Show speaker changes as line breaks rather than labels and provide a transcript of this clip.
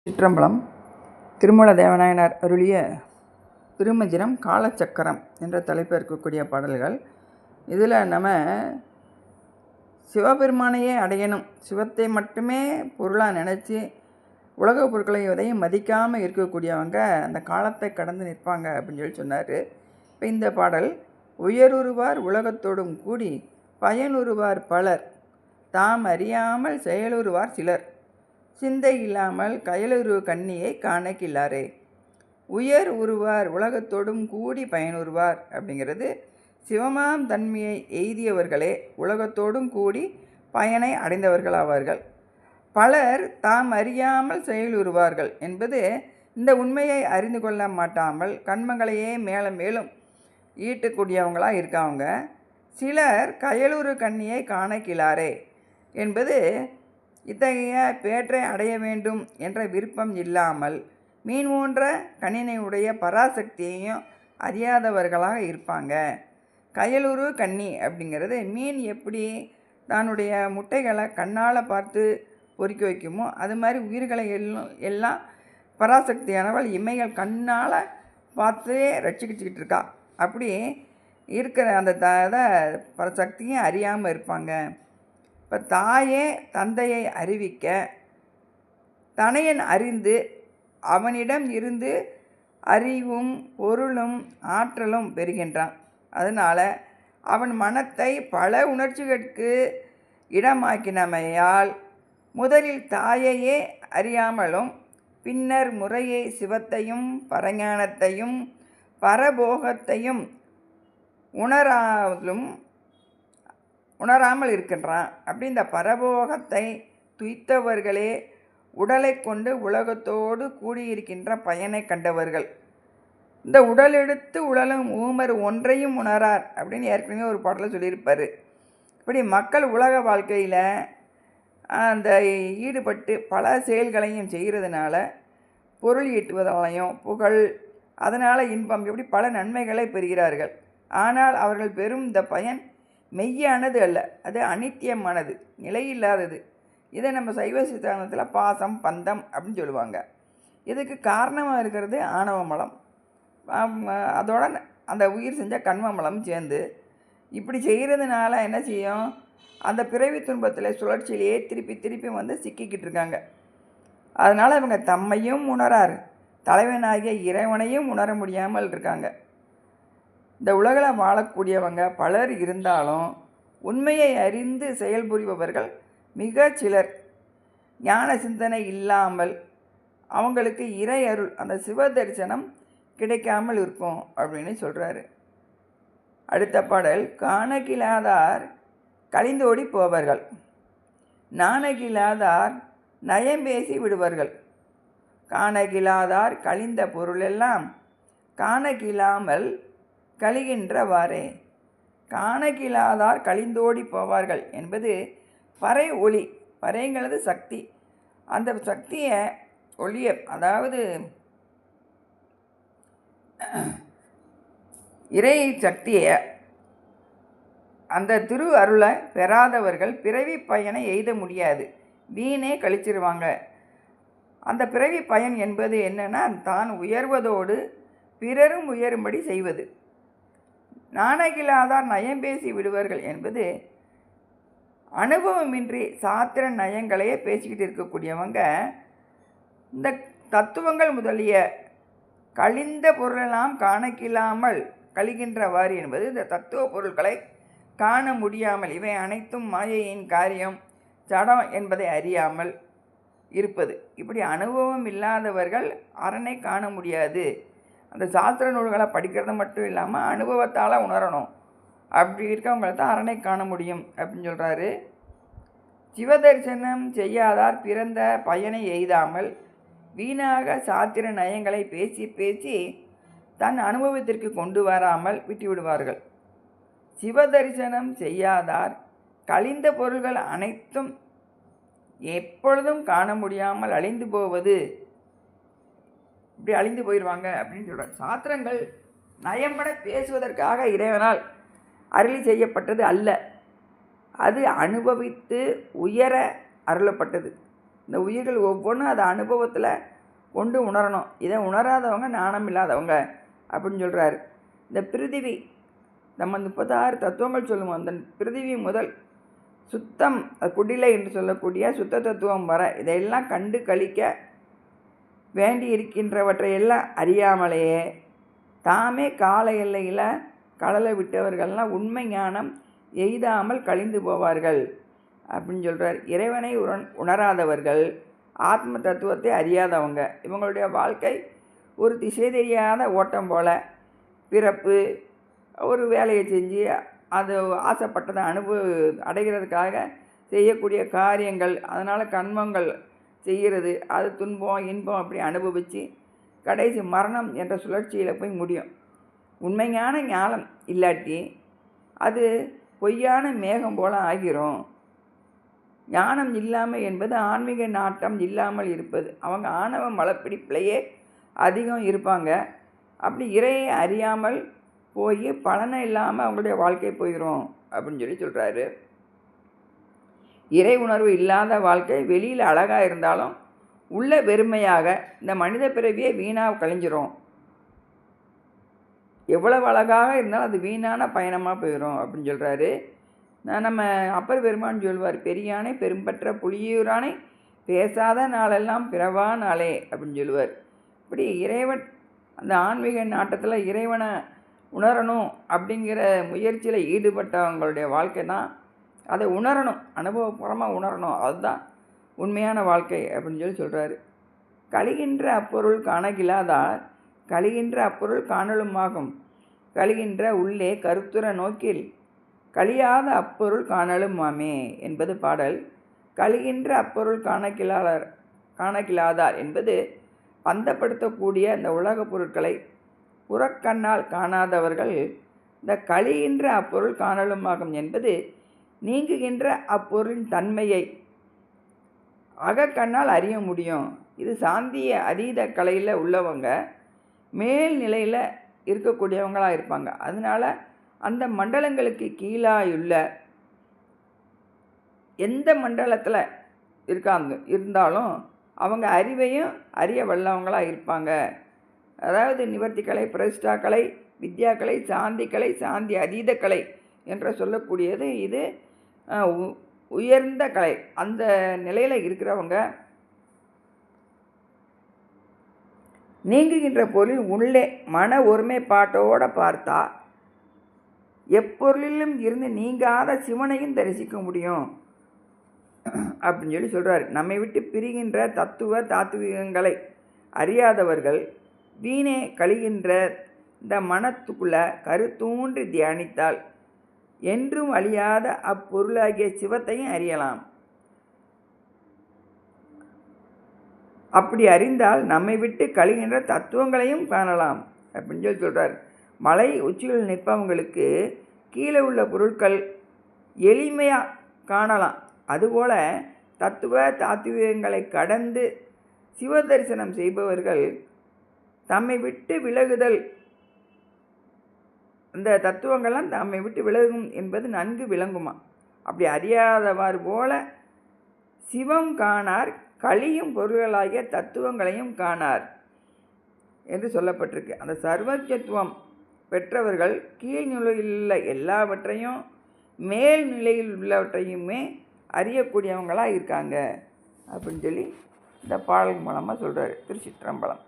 சிற்றம்பலம். திருமூல தேவநாயனார் அருளிய திருமந்திரம் காலச்சக்கரம் என்ற தலைப்பில் இருக்கக்கூடிய பாடல்கள். இதில் நம்ம சிவபெருமானையே அடையணும், சிவத்தை மட்டுமே பொருளாக நினச்சி உலக பொருட்களை எதையும் மதிக்காமல் இருக்கக்கூடியவங்க அந்த காலத்தை கடந்து நிற்பாங்க அப்படின்னு சொல்லி சொன்னார். இப்போ இந்த பாடல், உயருருவார் உலகத்தோடும் கூடி பயனுறுவார் பலர், தாம் அறியாமல் செயலுறுவார் சிலர், சிந்தை இல்லாமல் கயலுரு கண்ணியை காணக்கில்லாரே. உயர் உருவார் உலகத்தோடும் கூடி பயனுறுவார் அப்படிங்கிறது சிவமாம் தன்மையை எய்தியவர்களே உலகத்தோடும் கூடி பயனை அடைந்தவர்களாவார்கள். பலர் தாம் அறியாமல் செயலுறுவார்கள் என்பது இந்த உண்மையை அறிந்து கொள்ள மாட்டாமல் கண்மங்களையே மேலும் மேலும் ஈட்டக்கூடியவங்களாக இருக்காங்க. சிலர் கயலுரு கண்ணியை காணக்கிலாரே என்பது இத்தகைய பேற்றை அடைய வேண்டும் என்ற விருப்பம் இல்லாமல் மீன் போன்ற கண்ணினையுடைய பராசக்தியையும் அறியாதவர்களாக இருப்பாங்க. கயலுரு கண்ணி அப்படிங்கிறது மீன் எப்படி தன்னுடைய முட்டைகளை கண்ணால் பார்த்து பொறிக்க வைக்குமோ அது மாதிரி உயிர்களை எல்லாம் பராசக்தியானவள் இமைகள் கண்ணால் பார்த்து ரட்சிக்கிட்டு இருக்கா. அப்படி இருக்கிற அந்த பராசக்தியும் அறியாமல் இருப்பாங்க. இப்போ தாயே தந்தையை அறிவிக்க தனையன் அறிந்து அவனிடம் இருந்து அறிவும் பொருளும் ஆற்றலும் பெறுகின்றான். அதனால் அவன் மனத்தை பல உணர்ச்சிகளுக்கு இடமாக்கினமையால் முதலில் தாயையே அறியாமலும் பின்னர் முறையை சிவத்தையும் பரஞானத்தையும் பரபோகத்தையும் உணராமல் இருக்கின்றான். அப்படி இந்த பரபோகத்தை துய்த்தவர்களே உடலை கொண்டு உலகத்தோடு கூடியிருக்கின்ற பயனை கண்டவர்கள். இந்த உடல் எடுத்து உடலும் ஊமர் ஒன்றையும் உணரார் அப்படின்னு ஏற்கனவே ஒரு பாடலில் சொல்லியிருப்பார். இப்படி மக்கள் உலக வாழ்க்கையில் அந்த ஈடுபட்டு பல செயல்களையும் செய்கிறதுனால பொருள் ஈட்டுவதாலையும் புகழ் அதனால் இன்பம் இப்படி பல நன்மைகளை பெறுகிறார்கள். ஆனால் அவர்கள் பெறும் இந்த பயன் மெய்யானது அல்ல, அது அனித்தியமானது, நிலையில்லாதது. இதை நம்ம சைவ சித்தாந்தத்தில் பாசம் பந்தம் அப்படின்னு சொல்லுவாங்க. இதுக்கு காரணமாக இருக்கிறது ஆணவ மலம், அதோட அந்த உயிர் செஞ்ச கண்ம மலம் சேர்ந்து இப்படி செய்கிறதுனால என்ன செய்யும், அந்த பிறவி துன்பத்தில் சுழற்சியிலேயே திருப்பி திருப்பி வந்து சிக்கிக்கிட்டு இருக்காங்க. அதனால் இவங்க தம்மையும் உணரார், தலைவனாகிய இறைவனையும் உணர முடியாமல் இருக்காங்க. இந்த உலகில் வாழக்கூடியவங்க பலர் இருந்தாலும் உண்மையை அறிந்து செயல்புரிபவர்கள் மிக சிலர். ஞான சிந்தனை இல்லாமல் அவங்களுக்கு இறை அருள் அந்த சிவ தரிசனம் கிடைக்காமல் இருக்கும் அப்படின்னு சொல்கிறாரு. அடுத்த பாடல், காணகிலாதார் கலிந்தோடி போவார்கள், நாணகிலாதார் நயம்பேசி விடுவார்கள், காணகிலாதார் கழிந்த பொருளெல்லாம் காணகிலாமல் கழிகின்றவாறே. காணகிலாதார் கழிந்தோடி போவார்கள் என்பது பறை ஒளி, பறைங்கிறது சக்தி. அந்த சக்தியை ஒளிய, அதாவது இறை சக்தியை அந்த திரு அருளை பெறாதவர்கள் பிறவி பயனை எய்த முடியாது, வீணே கழிச்சிருவாங்க. அந்த பிறவி பயன் என்பது என்னென்னா தான் உயர்வதோடு பிறரும் உயரும்படி செய்வது. நாணகிலாதார் நயம்பேசி விடுவார்கள் என்பது அனுபவமின்றி சாத்திர நயங்களையே பேசிக்கிட்டு இருக்கக்கூடியவங்க இந்த தத்துவங்கள் முதலிய கழிந்த பொருளெல்லாம் காணக்கில்லாமல் கழிகின்றவாறு என்பது இந்த தத்துவ பொருட்களை காண முடியாமல் இவை அனைத்தும் மாயையின் காரியம் ஜடம் என்பதை அறியாமல் இருப்பது. இப்படி அனுபவம் இல்லாதவர்கள் அரணை காண முடியாது. அந்த சாஸ்திர நூல்களை படிக்கிறது மட்டும் இல்லாமல் அனுபவத்தால் உணரணும். அப்படி இருக்கவங்களை தான் அரணை காண முடியும் அப்படின்னு சொல்கிறாரு. சிவதரிசனம் செய்யாதார் பிறந்த பயனை எய்தாமல் வீணாக சாத்திர நயங்களை பேசி பேசி தன் அனுபவத்திற்கு கொண்டு வராமல் விட்டுவிடுவார்கள். சிவதரிசனம் செய்யாதார் கழிந்த பொருள்கள் அனைத்தும் எப்பொழுதும் காண முடியாமல் அழிந்து போவது, இப்படி அழிந்து போயிடுவாங்க அப்படின்னு சொல்கிறார். சாத்திரங்கள் நயம்பட பேசுவதற்காக இறைவனால் அருளி செய்யப்பட்டது அல்ல, அது அனுபவித்து உயர அருளப்பட்டது. இந்த உயிர்கள் ஒவ்வொன்றும் அது அனுபவத்தில் கொண்டு உணரணும். இதை உணராதவங்க ஞானம் இல்லாதவங்க அப்படின்னு சொல்கிறாரு. இந்த பிரிதிவி நம்ம 36 தத்துவங்கள் சொல்லுவோம். அந்த பிரிதிவி முதல் சுத்தம் குடிலை என்று சொல்லக்கூடிய சுத்த தத்துவம் வர இதையெல்லாம் கண்டு கழிக்க வேண்டி இருக்கின்றவற்றையெல்லாம் அறியாமலேயே தாமே கால எல்லையில் கடலை விட்டவர்கள்லாம் உண்மை ஞானம் எய்தாமல் கழிந்து போவார்கள் அப்படின்னு சொல்கிறார். இறைவனை உணராதவர்கள், ஆத்ம தத்துவத்தை அறியாதவங்க, இவங்களுடைய வாழ்க்கை ஒரு திசை தெரியாத ஓட்டம் போல் பிறப்பு, ஒரு வேலையை செஞ்சு அது ஆசைப்பட்டதை அடைகிறதுக்காக செய்யக்கூடிய காரியங்கள், அதனால் கண்மங்கள் செய்கிறது, அது துன்பம் இன்பம் அப்படி அனுபவித்து கடைசி மரணம் என்ற சுழற்சியில் போய் முடியும். உண்மையான ஞானம் இல்லாட்டி அது பொய்யான மேகம் போல் ஆகிரும். ஞானம் இல்லாமல் என்பது ஆன்மீக நாட்டம் இல்லாமல் இருப்பது. அவங்க ஆணவ மலப்பிடிப்பிலேயே அதிகம் இருப்பாங்க. அப்படி இறையை அறியாமல் போய் பலனை இல்லாமல் அவங்களுடைய வாழ்க்கை போயிடும் அப்படின்னு சொல்கிறாரு. இறை உணர்வு இல்லாத வாழ்க்கை வெளியில் அழகாக இருந்தாலும் உள்ள வெறுமையாக இந்த மனித பிறவியே வீணாக கழிஞ்சிரும். எவ்வளவு அழகாக இருந்தாலும் அது வீணான பயணமாக போயிடும் அப்படின்னு சொல்கிறாரு. நம்ம அப்பர் பெருமான் சொல்வார், பெரியானை பெரும்பற்ற புலியூரானை பேசாத நாளெல்லாம் பிறவா நாளே அப்படின்னு சொல்லுவார். இப்படி இறைவன் அந்த ஆன்மீக நாட்டத்தில் இறைவனை உணரணும் அப்படிங்கிற முயற்சியில் ஈடுபட்டவங்களுடைய வாழ்க்கை தான். அதை உணரணும், அனுபவபூர்வமாக உணரணும், அதுதான் உண்மையான வாழ்க்கை அப்படின்னு சொல்கிறாரு. கழிகின்ற அப்பொருள் காணகிலாதார் கழிகின்ற அப்பொருள் காணலுமாகும். கழிகின்ற உள்ளே கருத்துற நோக்கில் கழியாத அப்பொருள் காணலுமாமே என்பது பாடல். கழிகின்ற அப்பொருள் காணகிலாதார் என்பது பந்தப்படுத்தக்கூடிய இந்த உலகப் பொருட்களை புறக்கண்ணால் காணாதவர்கள் இந்த கழிகின்ற அப்பொருள் காணலுமாகும் என்பது நீங்குகின்ற அப்பொருளின் தன்மையை அகக்கண்ணால் அறிய முடியும். இது சாந்திய அதீத கலையில் உள்ளவங்க மேல் நிலையில் இருக்கக்கூடியவங்களாக இருப்பாங்க. அதனால் அந்த மண்டலங்களுக்கு கீழாயுள்ள எந்த மண்டலத்தில் இருந்தாலும் அவங்க அறிவையும் அறிய வல்லவங்களாக இருப்பாங்க. அதாவது நிவர்த்தி கலை, பிரதிஷ்டா கலை, வித்யா கலை, சாந்தி கலை, சாந்தி அதீத கலை என்று சொல்லக்கூடியது இது உயர்ந்த கலை. அந்த நிலையில் இருக்கிறவங்க நீங்குகின்ற பொருள் உள்ளே மன ஒருமைப்பாட்டோடு பார்த்தா எப்பொருளிலும் இருந்து நீங்காத சிவனையும் தரிசிக்க முடியும் அப்படின்னு சொல்கிறார். நம்மை விட்டு பிரிகின்ற தாத்துவிகங்களை அறியாதவர்கள் வீணே கழிகின்ற இந்த மனத்துக்குள்ள கருத்தூன்றி தியானித்தால் என்றும் அழியாத அப்பொருளாகிய சிவத்தையும் அறியலாம். அப்படி அறிந்தால் நம்மை விட்டு கழிகின்ற தத்துவங்களையும் காணலாம் அப்படின்னு சொல்கிறார். மலை உச்சியில் நிற்பவங்களுக்கு கீழே உள்ள பொருட்கள் எளிமையாக காணலாம். அதுபோல் தாத்துவிகங்களை கடந்து சிவ தரிசனம் செய்பவர்கள் தம்மை விட்டு விலகுதல், அந்த தத்துவங்கள்லாம் தம்மை விட்டு விலகும் என்பது நன்கு விளங்குமா. அப்படி அறியாதவாறு போல சிவம் காணார், கழியும் பொருள்களாகிய தத்துவங்களையும் காணார் என்று சொல்லப்பட்டிருக்கு. அந்த சர்வஜத்துவம் பெற்றவர்கள் கீழ்நிலையில் உள்ள எல்லாவற்றையும் மேல் நிலையில் உள்ளவற்றையுமே அறியக்கூடியவங்களாக இருக்காங்க அப்படின்னு இந்த பாடல் மூலமாக சொல்கிறார். திருச்சிற்றம்பலம்.